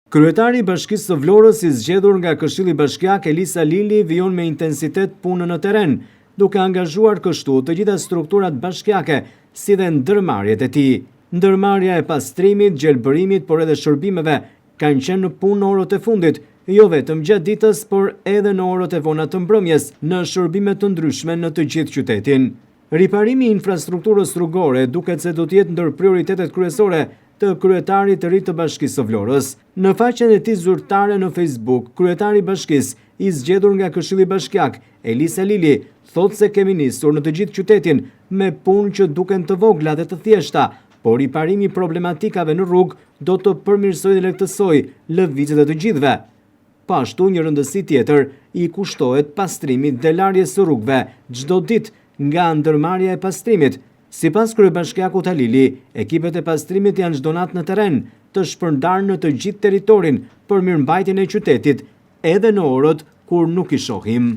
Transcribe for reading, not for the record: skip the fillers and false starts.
Kryetari i Bashkisë së Vlorës i zgjedhur nga Këshilli Bashkiak Elisa Lili vijon me intensitet punën në terren, duke angazhuar kështu të gjitha strukturat bashkiake, si dhe ndërmarrjet e tij. Ndërmarrja e pastrimit, gjelbërimit, por edhe shërbimeve kanë qenë në punë në orët e fundit, jo vetëm gjatë ditës, por edhe në orët e vona të mbrëmjes, në shërbime të ndryshme në të gjithë qytetin. Riparimi i infrastrukturës rrugore duket se do të jetë ndër prioritetet kryesore të kryetarit të ri të Bashkisë së Vlorës. Në faqen e tij zyrtare në Facebook, kryetari i Bashkisë, i zgjedhur nga Këshilli Bashkiak, Elisa Lili, thotë se kemi nisur në të gjithë qytetin me punë që duken të vogla dhe të thjeshta, por riparimi i problematikave në rrugë do të përmirësojë dhe lehtësojë lëvizjet e të gjithëve. Po ashtu, një rëndësi tjetër i kushtohet pastrimit dhe larjes së rrugëve çdo ditë nga ndërmarrja e pastrimit. Sipas kryebashkiakut Halili, ekipet e pastrimit janë çdo natë në terren, të shpërndarë në të gjithë territorin për mirëmbajtjen e qytetit, edhe në orët kur nuk i shohim.